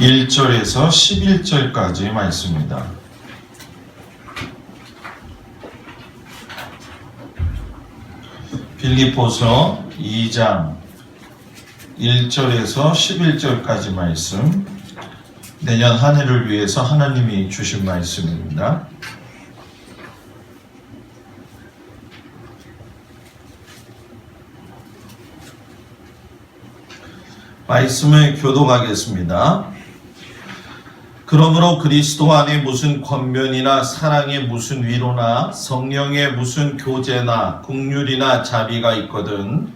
1절에서 11절까지 말씀입니다. 빌립보서 2장 1절에서 11절까지 말씀, 내년 한 해를 위해서 하나님이 주신 말씀입니다. 말씀을 교독하겠습니다. 그러므로 그리스도 안에 무슨 권면이나 사랑의 무슨 위로나 성령의 무슨 교제나 긍휼이나 자비가 있거든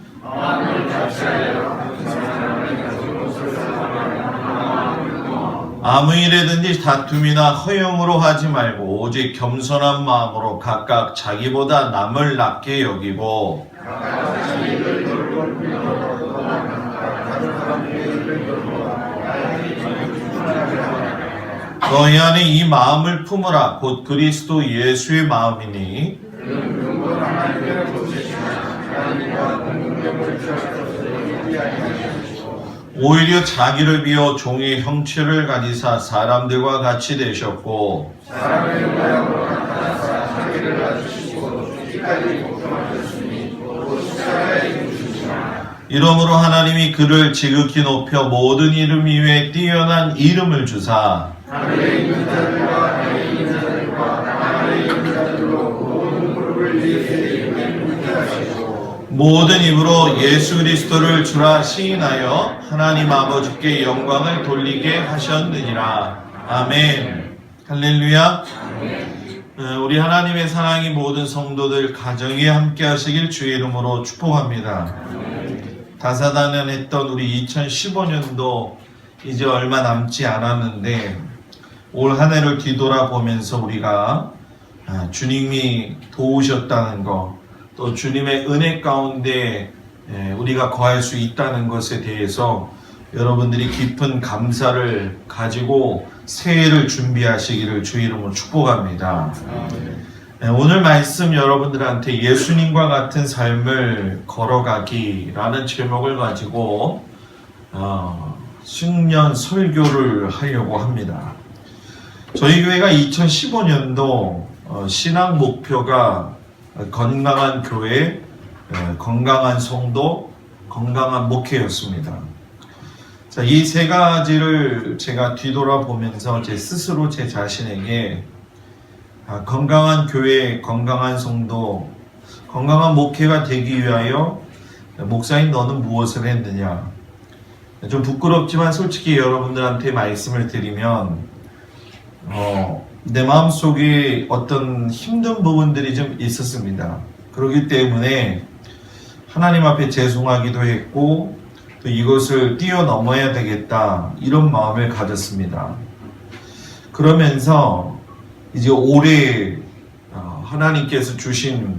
아무 일에든지 다툼이나 허영으로 하지 말고 오직 겸손한 마음으로 각각 자기보다 남을 낫게 여기고 너희 안에 이 마음을 품으라. 곧 그리스도 예수의 마음이니 오히려 자기를 비워 종의 형체를 가지사 사람들과 같이 되셨고 이러므로 하나님이 그를 지극히 높여 모든 이름 위에 뛰어난 이름을 주사 하늘에 있는 자들과 땅에 있는 자들과 땅 아래에 있는 자들로 모든 무릎을 예수의 하시고 모든 입으로 예수 그리스도를 주라 시인하여 하나님 아버지께 영광을 돌리게 하셨느니라. 아멘. 할렐루야. 우리 하나님의 사랑이 모든 성도들 가정에 함께 하시길 주의 이름으로 축복합니다. 다사다난했던 우리 2015년도 이제 얼마 남지 않았는데 올 한 해를 뒤돌아보면서 우리가 주님이 도우셨다는 것, 또 주님의 은혜 가운데 우리가 거할 수 있다는 것에 대해서 여러분들이 깊은 감사를 가지고 새해를 준비하시기를 주의 이름으로 축복합니다. 오늘 말씀 여러분들한테 예수님과 같은 삶을 걸어가기라는 제목을 가지고 신년 설교를 하려고 합니다. 저희 교회가 2015년도 신앙 목표가 건강한 교회, 건강한 성도, 건강한 목회였습니다. 자, 이 세 가지를 제가 뒤돌아보면서 제 스스로 제 자신에게 건강한 교회, 건강한 성도, 건강한 목회가 되기 위하여 목사인 너는 무엇을 했느냐? 좀 부끄럽지만 솔직히 여러분들한테 말씀을 드리면 내 마음속에 어떤 힘든 부분들이 좀 있었습니다. 그렇기 때문에 하나님 앞에 죄송하기도 했고 또 이것을 뛰어넘어야 되겠다 이런 마음을 가졌습니다. 그러면서 이제 올해 하나님께서 주신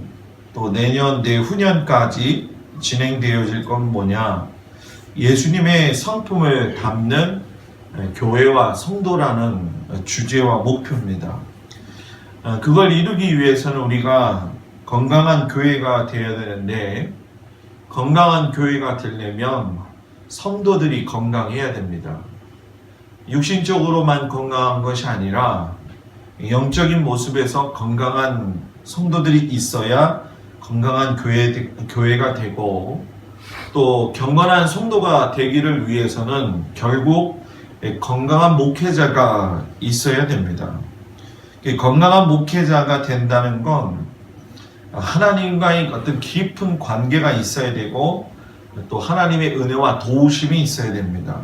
또 내년 내후년까지 진행되어질 건 뭐냐? 예수님의 성품을 담는 교회와 성도라는 주제와 목표입니다. 그걸 이루기 위해서는 우리가 건강한 교회가 되어야 되는데 건강한 교회가 되려면 성도들이 건강해야 됩니다. 육신적으로만 건강한 것이 아니라 영적인 모습에서 건강한 성도들이 있어야 건강한 교회가 되고 또 경건한 성도가 되기를 위해서는 결국 건강한 목회자가 있어야 됩니다. 건강한 목회자가 된다는 건 하나님과의 어떤 깊은 관계가 있어야 되고 또 하나님의 은혜와 도우심이 있어야 됩니다.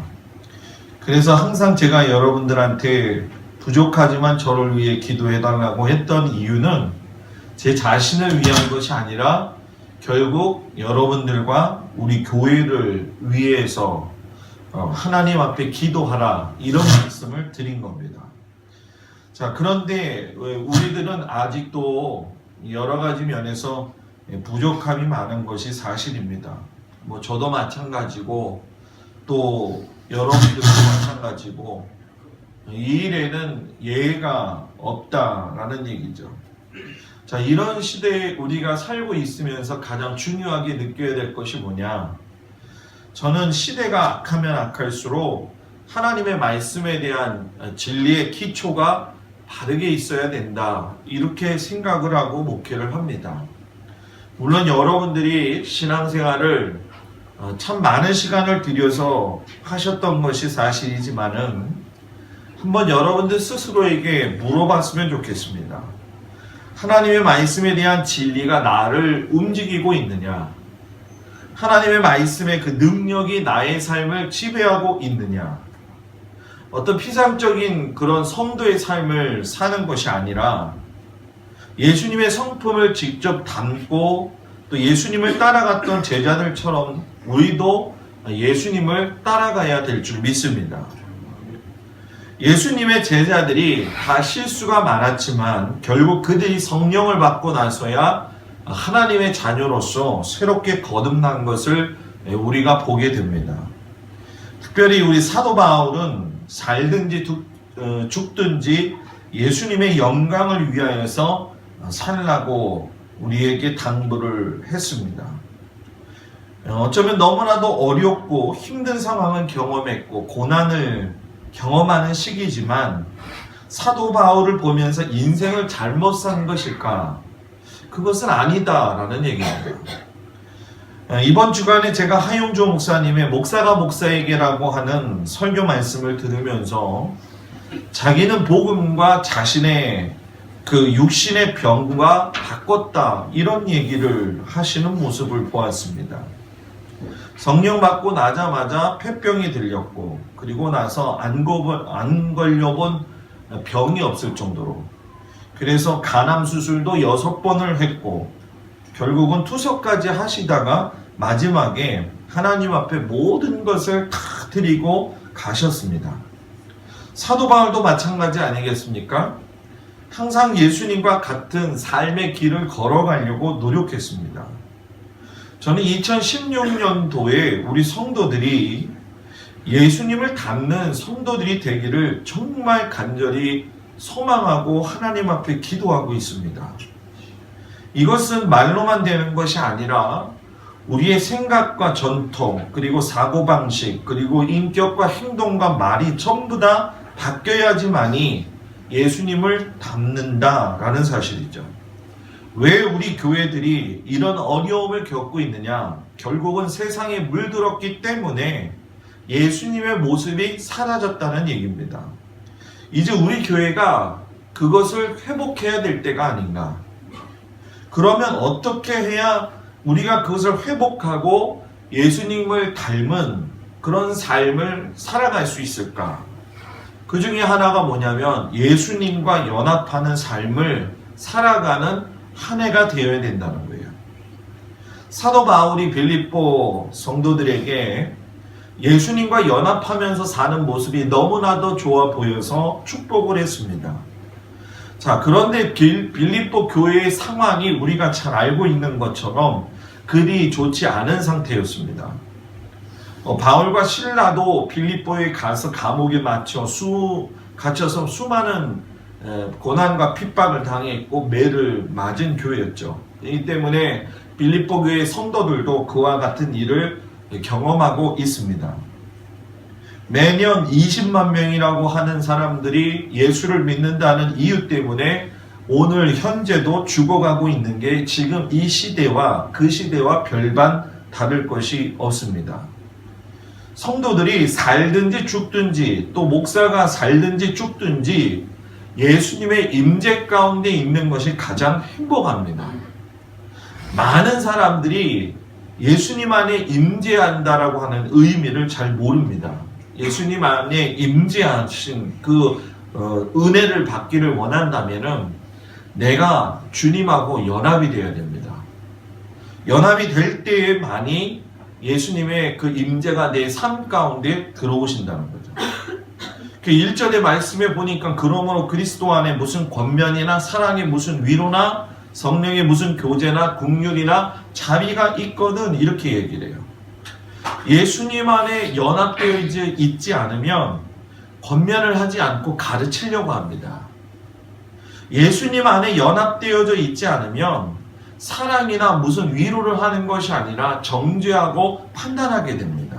그래서 항상 제가 여러분들한테 부족하지만 저를 위해 기도해달라고 했던 이유는 제 자신을 위한 것이 아니라 결국 여러분들과 우리 교회를 위해서 하나님 앞에 기도하라 이런 말씀을 드린 겁니다. 자, 그런데 우리들은 아직도 여러 가지 면에서 부족함이 많은 것이 사실입니다. 뭐 저도 마찬가지고 또 여러분들도 마찬가지고 이 일에는 예외가 없다라는 얘기죠. 자, 이런 시대에 우리가 살고 있으면서 가장 중요하게 느껴야 될 것이 뭐냐? 저는 시대가 악하면 악할수록 하나님의 말씀에 대한 진리의 기초가 바르게 있어야 된다. 이렇게 생각을 하고 목회를 합니다. 물론 여러분들이 신앙생활을 참 많은 시간을 들여서 하셨던 것이 사실이지만은 한번 여러분들 스스로에게 물어봤으면 좋겠습니다. 하나님의 말씀에 대한 진리가 나를 움직이고 있느냐? 하나님의 말씀의 그 능력이 나의 삶을 지배하고 있느냐? 어떤 피상적인 그런 성도의 삶을 사는 것이 아니라 예수님의 성품을 직접 담고 또 예수님을 따라갔던 제자들처럼 우리도 예수님을 따라가야 될 줄 믿습니다. 예수님의 제자들이 다 실수가 많았지만 결국 그들이 성령을 받고 나서야 하나님의 자녀로서 새롭게 거듭난 것을 우리가 보게 됩니다. 특별히 우리 사도 바울은 살든지 죽든지 예수님의 영광을 위하여서 살라고 우리에게 당부를 했습니다. 어쩌면 너무나도 어렵고 힘든 상황을 경험했고 고난을 경험하는 시기지만 사도 바울을 보면서 인생을 잘못 산 것일까? 그것은 아니다라는 얘기입니다. 이번 주간에 제가 하용조 목사님의 목사가 목사에게라고 하는 설교 말씀을 들으면서 자기는 복음과 자신의 그 육신의 병과 바꿨다 이런 얘기를 하시는 모습을 보았습니다. 성령 받고 나자마자 폐병이 들렸고 그리고 나서 안 걸려본 병이 없을 정도로 그래서 간암 수술도 6번을 했고 결국은 투석까지 하시다가 마지막에 하나님 앞에 모든 것을 다 드리고 가셨습니다. 사도 바울도 마찬가지 아니겠습니까? 항상 예수님과 같은 삶의 길을 걸어가려고 노력했습니다. 저는 2016년도에 우리 성도들이 예수님을 닮는 성도들이 되기를 정말 간절히 소망하고 하나님 앞에 기도하고 있습니다. 이것은 말로만 되는 것이 아니라 우리의 생각과 전통 그리고 사고방식 그리고 인격과 행동과 말이 전부 다 바뀌어야지만이 예수님을 닮는다라는 사실이죠. 왜 우리 교회들이 이런 어려움을 겪고 있느냐? 결국은 세상에 물들었기 때문에 예수님의 모습이 사라졌다는 얘기입니다. 이제 우리 교회가 그것을 회복해야 될 때가 아닌가? 그러면 어떻게 해야 우리가 그것을 회복하고 예수님을 닮은 그런 삶을 살아갈 수 있을까? 그 중에 하나가 뭐냐면 예수님과 연합하는 삶을 살아가는 한 해가 되어야 된다는 거예요. 사도 바울이 빌립보 성도들에게 예수님과 연합하면서 사는 모습이 너무나도 좋아 보여서 축복을 했습니다. 자, 그런데 빌립보 교회의 상황이 우리가 잘 알고 있는 것처럼 그리 좋지 않은 상태였습니다. 바울과 실라도 빌립보에 가서 감옥에 갇혀서 수많은 고난과 핍박을 당했고 매를 맞은 교회였죠. 이 때문에 빌립보 교회 성도들도 그와 같은 일을 경험하고 있습니다. 매년 20만 명이라고 하는 사람들이 예수를 믿는다는 이유 때문에 오늘 현재도 죽어가고 있는 게 지금 이 시대와 그 시대와 별반 다를 것이 없습니다. 성도들이 살든지 죽든지 또 목사가 살든지 죽든지 예수님의 임재 가운데 있는 것이 가장 행복합니다. 많은 사람들이 예수님 안에 임재한다라고 하는 의미를 잘 모릅니다. 예수님 안에 임재하신 그 은혜를 받기를 원한다면은 내가 주님하고 연합이 되어야 됩니다. 연합이 될 때에만이 예수님의 그 임재가 내 삶 가운데 들어오신다는 거죠. 그 1절의 말씀에 보니까 그러므로 그리스도 안에 무슨 권면이나 사랑의 무슨 위로나 성령의 무슨 교제나 긍휼이나 자비가 있거든 이렇게 얘기를 해요. 예수님 안에 연합되어 있지 않으면 권면을 하지 않고 가르치려고 합니다. 예수님 안에 연합되어져 있지 않으면 사랑이나 무슨 위로를 하는 것이 아니라 정죄하고 판단하게 됩니다.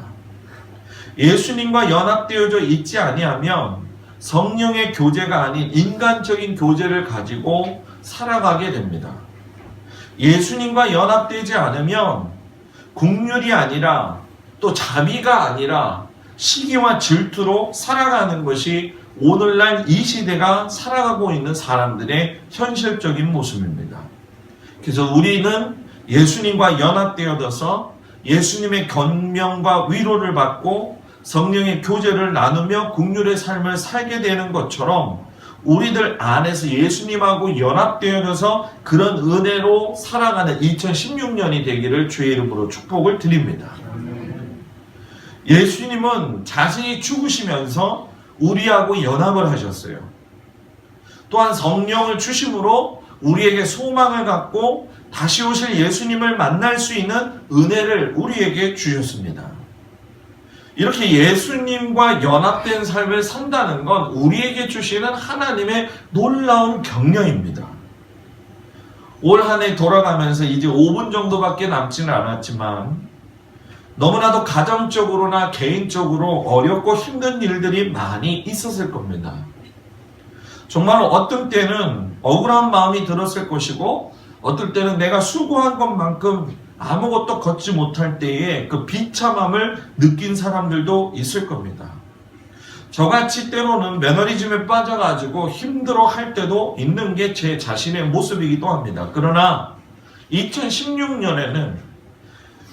예수님과 연합되어져 있지 아니하면 성령의 교제가 아닌 인간적인 교제를 가지고 살아가게 됩니다. 예수님과 연합되지 않으면 국률이 아니라 또 자비가 아니라 시기와 질투로 살아가는 것이 오늘날 이 시대가 살아가고 있는 사람들의 현실적인 모습입니다. 그래서 우리는 예수님과 연합되어져서 예수님의 권명과 위로를 받고 성령의 교제를 나누며 국률의 삶을 살게 되는 것처럼 우리들 안에서 예수님하고 연합되어져서 그런 은혜로 살아가는 2016년이 되기를 주의 이름으로 축복을 드립니다. 예수님은 자신이 죽으시면서 우리하고 연합을 하셨어요. 또한 성령을 주심으로 우리에게 소망을 갖고 다시 오실 예수님을 만날 수 있는 은혜를 우리에게 주셨습니다. 이렇게 예수님과 연합된 삶을 산다는 건 우리에게 주시는 하나님의 놀라운 격려입니다. 올 한 해 돌아가면서 이제 5분 정도밖에 남지는 않았지만 너무나도 가정적으로나 개인적으로 어렵고 힘든 일들이 많이 있었을 겁니다. 정말 어떤 때는 억울한 마음이 들었을 것이고 어떨 때는 내가 수고한 것만큼 아무것도 걷지 못할 때에 그 비참함을 느낀 사람들도 있을 겁니다. 저같이 때로는 매너리즘에 빠져가지고 힘들어할 때도 있는 게 제 자신의 모습이기도 합니다. 그러나 2016년에는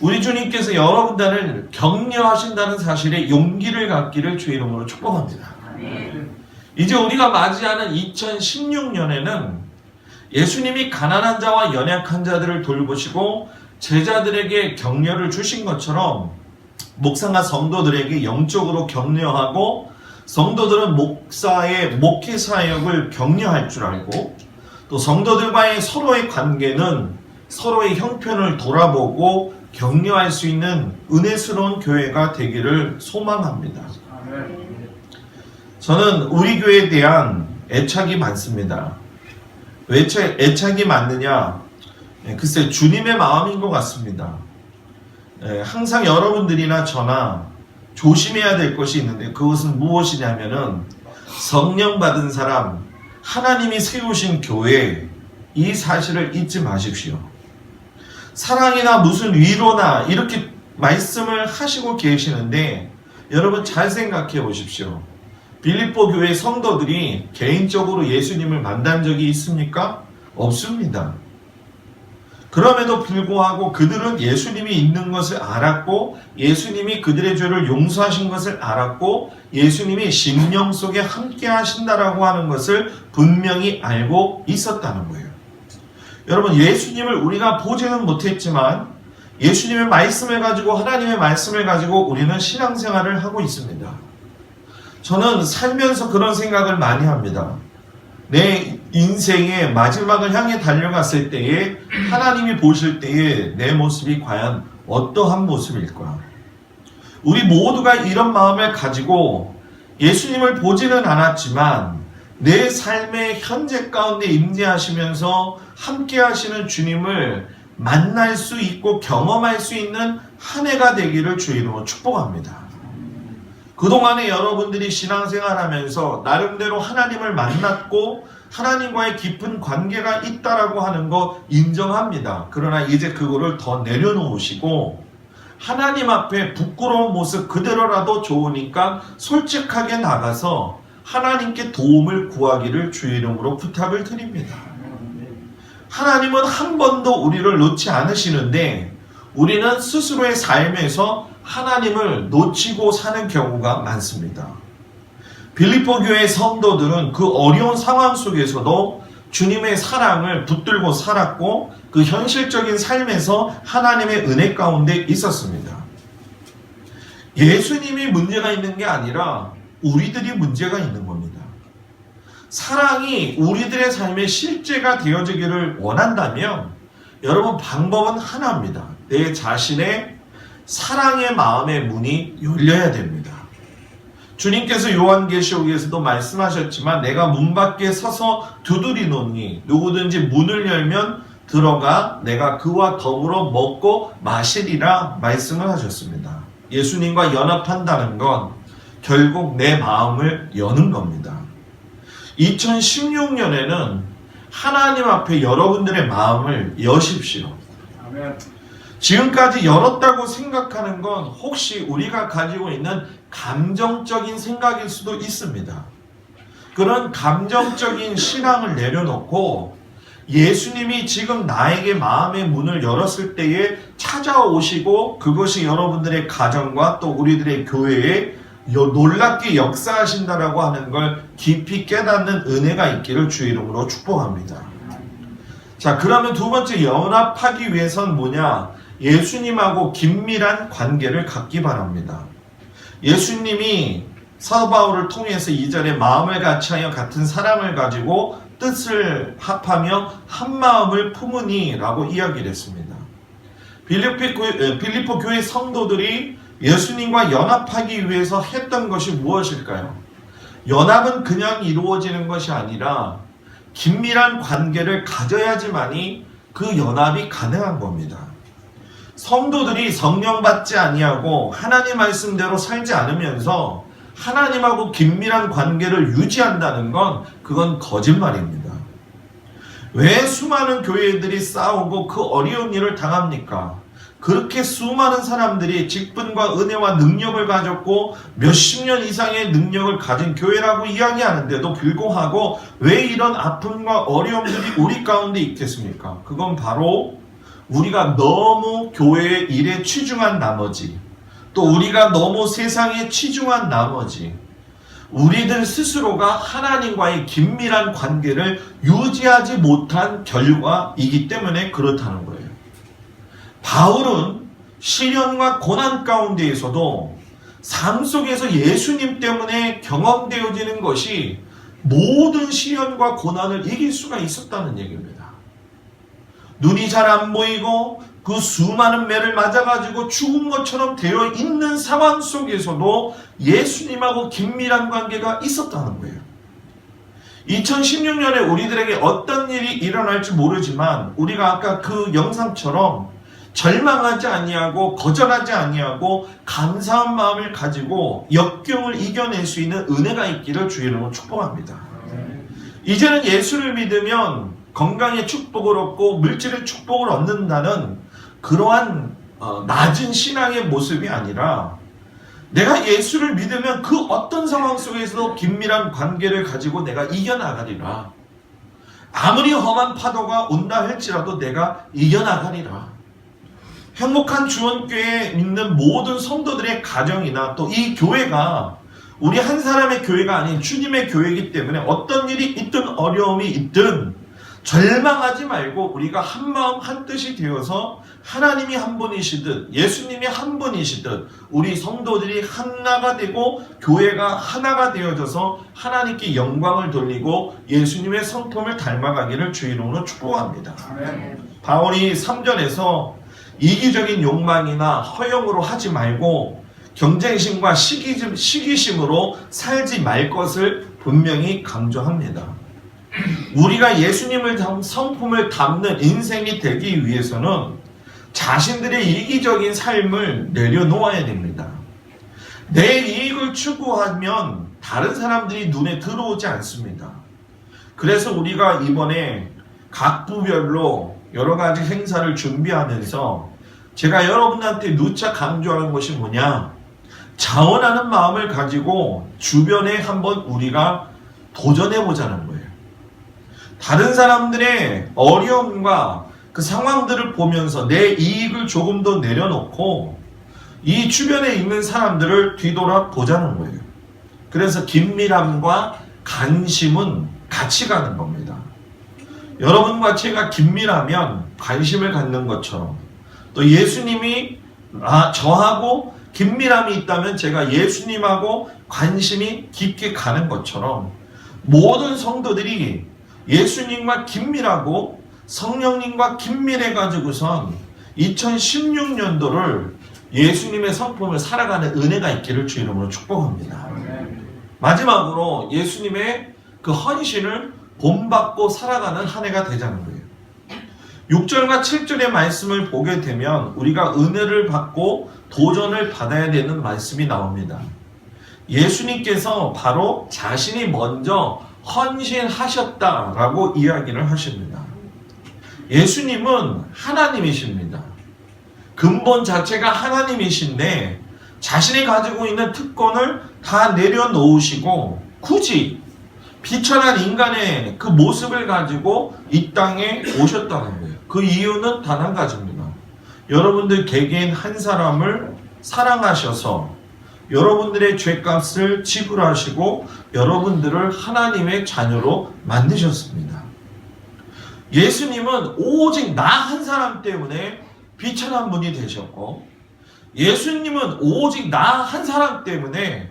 우리 주님께서 여러분들을 격려하신다는 사실에 용기를 갖기를 주의 이름으로 축복합니다. 이제 우리가 맞이하는 2016년에는 예수님이 가난한 자와 연약한 자들을 돌보시고 제자들에게 격려를 주신 것처럼 목사가 성도들에게 영적으로 격려하고 성도들은 목사의 목회 사역을 격려할 줄 알고 또 성도들과의 서로의 관계는 서로의 형편을 돌아보고 격려할 수 있는 은혜스러운 교회가 되기를 소망합니다. 저는 우리 교회에 대한 애착이 많습니다. 왜 애착이 많느냐? 글쎄 주님의 마음인 것 같습니다. 항상 여러분들이나 저나 조심해야 될 것이 있는데 그것은 무엇이냐면은 성령 받은 사람, 하나님이 세우신 교회, 이 사실을 잊지 마십시오. 사랑이나 무슨 위로나 이렇게 말씀을 하시고 계시는데 여러분 잘 생각해 보십시오. 빌립보 교회 성도들이 개인적으로 예수님을 만난 적이 있습니까? 없습니다. 그럼에도 불구하고 그들은 예수님이 있는 것을 알았고 예수님이 그들의 죄를 용서하신 것을 알았고 예수님이 심령 속에 함께 하신다라고 하는 것을 분명히 알고 있었다는 거예요. 여러분 예수님을 우리가 보지는 못했지만 예수님의 말씀을 가지고 하나님의 말씀을 가지고 우리는 신앙생활을 하고 있습니다. 저는 살면서 그런 생각을 많이 합니다. 내 인생의 마지막을 향해 달려갔을 때에 하나님이 보실 때에 내 모습이 과연 어떠한 모습일까? 우리 모두가 이런 마음을 가지고 예수님을 보지는 않았지만 내 삶의 현재 가운데 임재하시면서 함께 하시는 주님을 만날 수 있고 경험할 수 있는 한 해가 되기를 주의 이름으로 축복합니다. 그동안에 여러분들이 신앙생활하면서 나름대로 하나님을 만났고 하나님과의 깊은 관계가 있다라고 하는 거 인정합니다. 그러나 이제 그거를 더 내려놓으시고 하나님 앞에 부끄러운 모습 그대로라도 좋으니까 솔직하게 나가서 하나님께 도움을 구하기를 주의 이름으로 부탁을 드립니다. 하나님은 한 번도 우리를 놓지 않으시는데 우리는 스스로의 삶에서 하나님을 놓치고 사는 경우가 많습니다. 빌립보 교회 성도들은 그 어려운 상황 속에서도 주님의 사랑을 붙들고 살았고 그 현실적인 삶에서 하나님의 은혜 가운데 있었습니다. 예수님이 문제가 있는 게 아니라 우리들이 문제가 있는 겁니다. 사랑이 우리들의 삶의 실제가 되어지기를 원한다면 여러분 방법은 하나입니다. 내 자신의 사랑의 마음의 문이 열려야 됩니다. 주님께서 요한계시록에서도 말씀하셨지만 내가 문 밖에 서서 두드리노니 누구든지 문을 열면 들어가 내가 그와 더불어 먹고 마시리라 말씀을 하셨습니다. 예수님과 연합한다는 건 결국 내 마음을 여는 겁니다. 2016년에는 하나님 앞에 여러분들의 마음을 여십시오. 아멘. 지금까지 열었다고 생각하는 건 혹시 우리가 가지고 있는 감정적인 생각일 수도 있습니다. 그런 감정적인 신앙을 내려놓고 예수님이 지금 나에게 마음의 문을 열었을 때에 찾아오시고 그것이 여러분들의 가정과 또 우리들의 교회에 놀랍게 역사하신다라고 하는 걸 깊이 깨닫는 은혜가 있기를 주의 이름으로 축복합니다. 자, 그러면 두 번째 연합하기 위해선 뭐냐? 예수님하고 긴밀한 관계를 갖기 바랍니다. 예수님이 사도 바울을 통해서 2절에 마음을 같이하여 같은 사랑을 가지고 뜻을 합하며 한 마음을 품으니 라고 이야기를 했습니다. 빌립보 교회 성도들이 예수님과 연합하기 위해서 했던 것이 무엇일까요? 연합은 그냥 이루어지는 것이 아니라 긴밀한 관계를 가져야지만이 그 연합이 가능한 겁니다. 성도들이 성령 받지 아니하고 하나님 말씀대로 살지 않으면서 하나님하고 긴밀한 관계를 유지한다는 건 그건 거짓말입니다. 왜 수많은 교회들이 싸우고 그 어려운 일을 당합니까? 그렇게 수많은 사람들이 직분과 은혜와 능력을 가졌고 몇십 년 이상의 능력을 가진 교회라고 이야기하는데도 불구하고 왜 이런 아픔과 어려움들이 우리 가운데 있겠습니까? 그건 바로 우리가 너무 교회의 일에 치중한 나머지, 또 우리가 너무 세상에 치중한 나머지 우리들 스스로가 하나님과의 긴밀한 관계를 유지하지 못한 결과이기 때문에 그렇다는 거예요. 바울은 시련과 고난 가운데에서도 삶 속에서 예수님 때문에 경험되어지는 것이 모든 시련과 고난을 이길 수가 있었다는 얘기입니다. 눈이 잘 안 보이고 그 수많은 매를 맞아가지고 죽은 것처럼 되어 있는 상황 속에서도 예수님하고 긴밀한 관계가 있었다는 거예요. 2016년에 우리들에게 어떤 일이 일어날지 모르지만 우리가 아까 그 영상처럼 절망하지 아니하고 거절하지 아니하고 감사한 마음을 가지고 역경을 이겨낼 수 있는 은혜가 있기를 주의 이름으로 축복합니다. 이제는 예수를 믿으면 건강의 축복을 얻고 물질의 축복을 얻는다는 그러한 낮은 신앙의 모습이 아니라 내가 예수를 믿으면 그 어떤 상황 속에서도 긴밀한 관계를 가지고 내가 이겨나가리라. 아무리 험한 파도가 온다 할지라도 내가 이겨나가리라. 행복한 주원교회에 있는 모든 성도들의 가정이나 또 이 교회가 우리 한 사람의 교회가 아닌 주님의 교회이기 때문에 어떤 일이 있든 어려움이 있든 절망하지 말고 우리가 한 마음 한 뜻이 되어서 하나님이 한 분이시듯 예수님이 한 분이시듯 우리 성도들이 하나가 되고 교회가 하나가 되어져서 하나님께 영광을 돌리고 예수님의 성품을 닮아가기를 주의 이름으로 축복합니다. 바울이 3절에서 이기적인 욕망이나 허영으로 하지 말고 경쟁심과 시기심으로 살지 말 것을 분명히 강조합니다. 우리가 예수님을 성품을 담는 인생이 되기 위해서는 자신들의 이기적인 삶을 내려놓아야 됩니다. 내 이익을 추구하면 다른 사람들이 눈에 들어오지 않습니다. 그래서 우리가 이번에 각 부별로 여러 가지 행사를 준비하면서 제가 여러분한테 누차 강조하는 것이 뭐냐? 자원하는 마음을 가지고 주변에 한번 우리가 도전해 보자는 거예요. 다른 사람들의 어려움과 그 상황들을 보면서 내 이익을 조금 더 내려놓고 이 주변에 있는 사람들을 뒤돌아 보자는 거예요. 그래서 긴밀함과 간심은 같이 가는 겁니다. 여러분과 제가 긴밀하면 관심을 갖는 것처럼 또 예수님이 저하고 긴밀함이 있다면 제가 예수님하고 관심이 깊게 가는 것처럼 모든 성도들이 예수님과 긴밀하고 성령님과 긴밀해가지고선 2016년도를 예수님의 성품을 살아가는 은혜가 있기를 주 이름으로 축복합니다. 마지막으로 예수님의 그 헌신을 본받고 살아가는 한 해가 되자는 거예요. 6절과 7절의 말씀을 보게 되면 우리가 은혜를 받고 도전을 받아야 되는 말씀이 나옵니다. 예수님께서 바로 자신이 먼저 헌신하셨다라고 이야기를 하십니다. 예수님은 하나님이십니다. 근본 자체가 하나님이신데 자신이 가지고 있는 특권을 다 내려놓으시고 굳이 비천한 인간의 그 모습을 가지고 이 땅에 오셨다는 거예요. 그 이유는 단 한 가지입니다. 여러분들 개개인 한 사람을 사랑하셔서 여러분들의 죄값을 지불하시고 여러분들을 하나님의 자녀로 만드셨습니다. 예수님은 오직 나 한 사람 때문에 비천한 분이 되셨고, 예수님은 오직 나 한 사람 때문에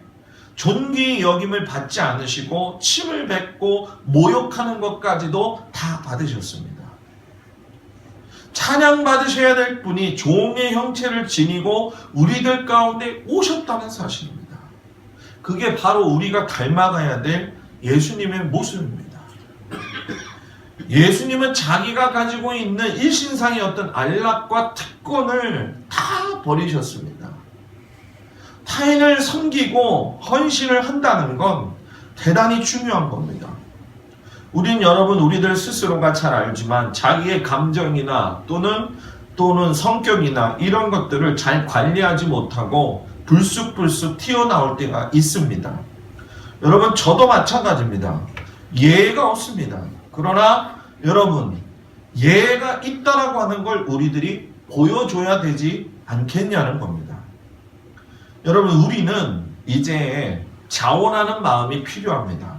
존귀 여김을 받지 않으시고 침을 뱉고 모욕하는 것까지도 다 받으셨습니다. 찬양받으셔야 될 분이 종의 형체를 지니고 우리들 가운데 오셨다는 사실입니다. 그게 바로 우리가 닮아가야 될 예수님의 모습입니다. 예수님은 자기가 가지고 있는 일신상의 어떤 안락과 특권을 다 버리셨습니다. 타인을 섬기고 헌신을 한다는 건 대단히 중요한 겁니다. 여러분 우리들 스스로가 잘 알지만 자기의 감정이나 또는 성격이나 이런 것들을 잘 관리하지 못하고 불쑥불쑥 튀어나올 때가 있습니다. 여러분 저도 마찬가지입니다. 예의가 없습니다. 그러나 여러분 예의가 있다라고 하는 걸 우리들이 보여줘야 되지 않겠냐는 겁니다. 여러분 우리는 이제 자원하는 마음이 필요합니다.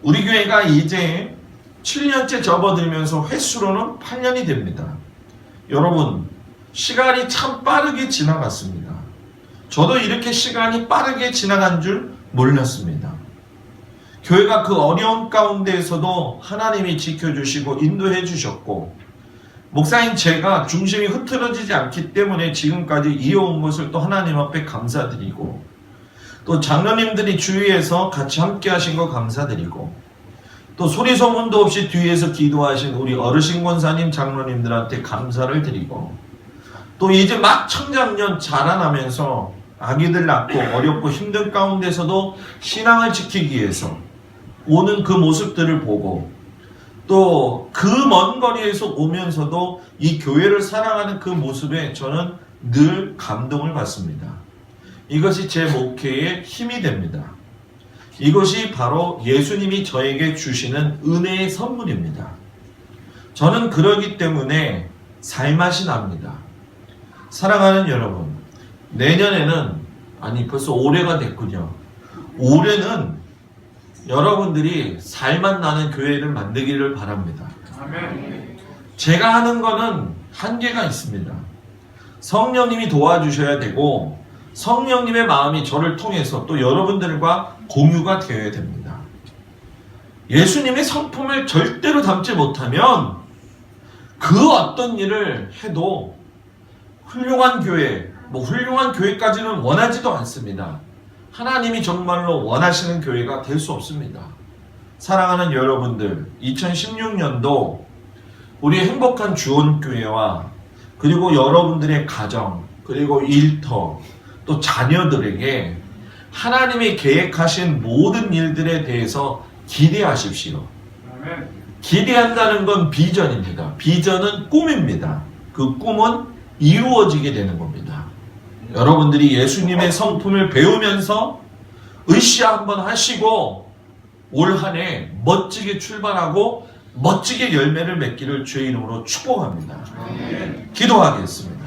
우리 교회가 이제 7년째 접어들면서 횟수로는 8년이 됩니다. 여러분 시간이 참 빠르게 지나갔습니다. 저도 이렇게 시간이 빠르게 지나간 줄 몰랐습니다. 교회가 그 어려운 가운데에서도 하나님이 지켜주시고 인도해 주셨고, 목사인 제가 중심이 흐트러지지 않기 때문에 지금까지 이어온 것을 또 하나님 앞에 감사드리고, 또 장로님들이 주위에서 같이 함께 하신 거 감사드리고, 또 소리소문도 없이 뒤에서 기도하신 우리 어르신 권사님 장로님들한테 감사를 드리고, 또 이제 막 청장년 자라나면서 아기들 낳고 어렵고 힘든 가운데서도 신앙을 지키기 위해서 오는 그 모습들을 보고, 또 그 먼 거리에서 오면서도 이 교회를 사랑하는 그 모습에 저는 늘 감동을 받습니다. 이것이 제 목회의 힘이 됩니다. 이것이 바로 예수님이 저에게 주시는 은혜의 선물입니다. 저는 그러기 때문에 살맛이 납니다. 사랑하는 여러분, 내년에는 벌써 올해가 됐군요. 올해는 여러분들이 살맛 나는 교회를 만들기를 바랍니다. 아멘. 제가 하는 거는 한계가 있습니다. 성령님이 도와주셔야 되고 성령님의 마음이 저를 통해서 또 여러분들과 공유가 되어야 됩니다. 예수님의 성품을 절대로 담지 못하면 그 어떤 일을 해도 훌륭한 교회, 훌륭한 교회까지는 원하지도 않습니다. 하나님이 정말로 원하시는 교회가 될 수 없습니다. 사랑하는 여러분들, 2016년도 우리 행복한 주원교회와 그리고 여러분들의 가정, 그리고 일터, 또 자녀들에게 하나님이 계획하신 모든 일들에 대해서 기대하십시오. 기대한다는 건 비전입니다. 비전은 꿈입니다. 그 꿈은 이루어지게 되는 겁니다. 여러분들이 예수님의 성품을 배우면서 으쌰 한번 하시고 올 한 해 멋지게 출발하고 멋지게 열매를 맺기를 주의 이름으로 축복합니다. 기도하겠습니다.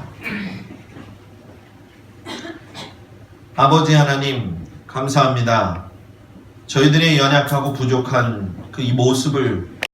아버지 하나님 감사합니다. 저희들의 연약하고 부족한 그 이 모습을